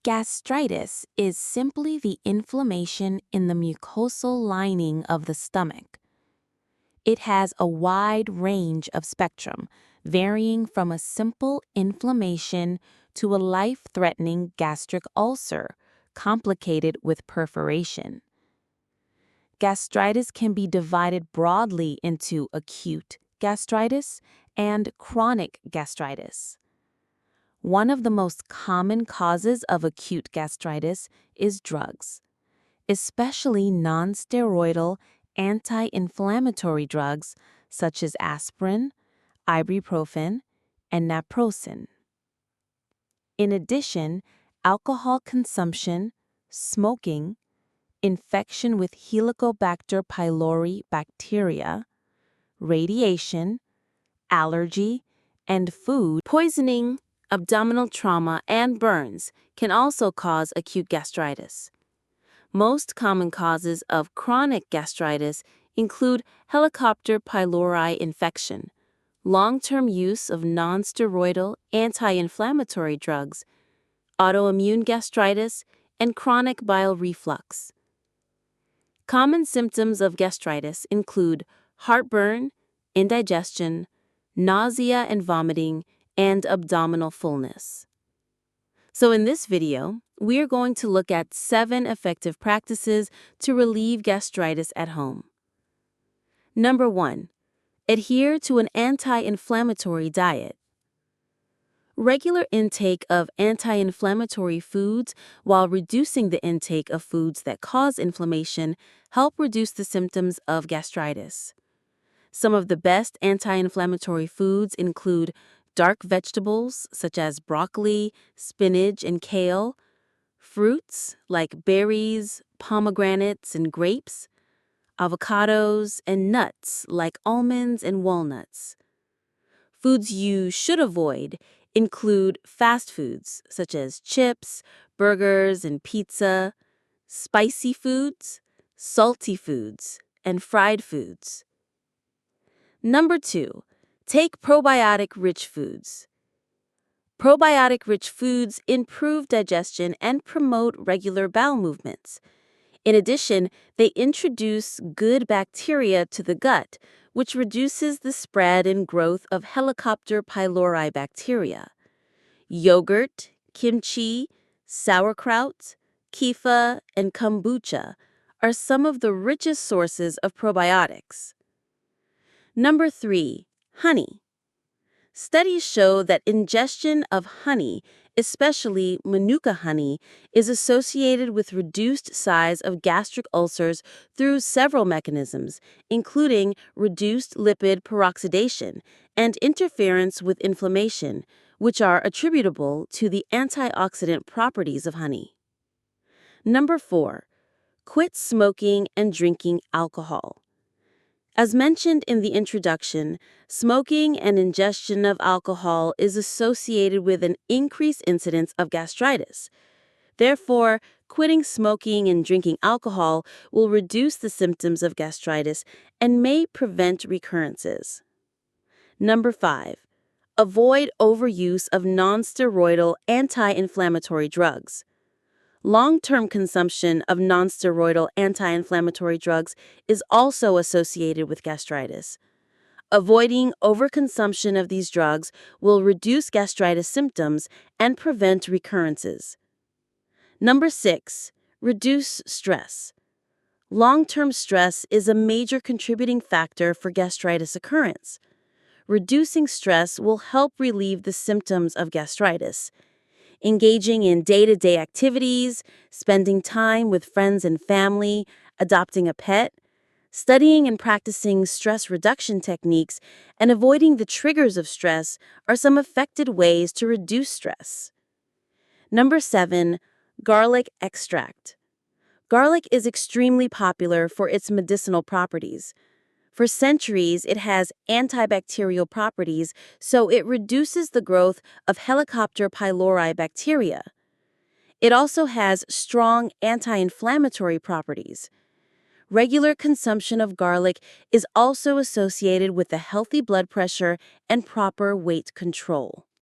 Gastritis is simply the inflammation in the mucosal lining of the stomach. It has a wide range of spectrum, varying from a simple inflammation to a life-threatening gastric ulcer, complicated with perforation. Gastritis can be divided broadly into acute gastritis and chronic gastritis. One of the most common causes of acute gastritis is drugs, especially non-steroidal anti-inflammatory drugs such as aspirin, ibuprofen, and naproxen. In addition, alcohol consumption, smoking, infection with helicobacter pylori bacteria, radiation, allergy, and food poisoning, abdominal trauma, and burns can also cause acute gastritis. Most common causes of chronic gastritis include Helicobacter pylori infection, long-term use of non-steroidal anti-inflammatory drugs, autoimmune gastritis, and chronic bile reflux. Common symptoms of gastritis include heartburn, indigestion, nausea and vomiting, and abdominal fullness. So in this video, we are going to look at 7 effective practices to relieve gastritis at home. Number 1. Adhere to an anti-inflammatory diet. Regular intake of anti-inflammatory foods while reducing the intake of foods that cause inflammation help reduce the symptoms of gastritis. Some of the best anti-inflammatory foods include dark vegetables such as broccoli, spinach, and kale, fruits like berries, pomegranates, and grapes, avocados, and nuts like almonds and walnuts. Foods you should avoid include fast foods such as chips, burgers, and pizza, spicy foods, salty foods, and fried foods. Number 2. Take probiotic-rich foods. Probiotic-rich foods improve digestion and promote regular bowel movements. In addition, they introduce good bacteria to the gut, which reduces the spread and growth of Helicobacter pylori bacteria. Yogurt, kimchi, sauerkraut, kefir, and kombucha are some of the richest sources of probiotics. Number 3. Honey. Studies show that ingestion of honey, especially manuka honey, is associated with reduced size of gastric ulcers through several mechanisms, including reduced lipid peroxidation and interference with inflammation, which are attributable to the antioxidant properties of honey. Number 4. Quit smoking and drinking alcohol. As mentioned in the introduction, smoking and ingestion of alcohol is associated with an increased incidence of gastritis. Therefore, quitting smoking and drinking alcohol will reduce the symptoms of gastritis and may prevent recurrences. Number 5. Avoid overuse of non-steroidal anti-inflammatory drugs. Long-term consumption of non-steroidal anti-inflammatory drugs is also associated with gastritis. Avoiding overconsumption of these drugs will reduce gastritis symptoms and prevent recurrences. Number 6. Reduce stress. Long-term stress is a major contributing factor for gastritis occurrence. Reducing stress will help relieve the symptoms of gastritis. Engaging in day-to-day activities, spending time with friends and family, adopting a pet, studying and practicing stress reduction techniques, and avoiding the triggers of stress are some effective ways to reduce stress. Number 7. Garlic extract. Garlic is extremely popular for its medicinal properties. For centuries, it has antibacterial properties, so it reduces the growth of Helicobacter pylori bacteria. It also has strong anti-inflammatory properties. Regular consumption of garlic is also associated with a healthy blood pressure and proper weight control.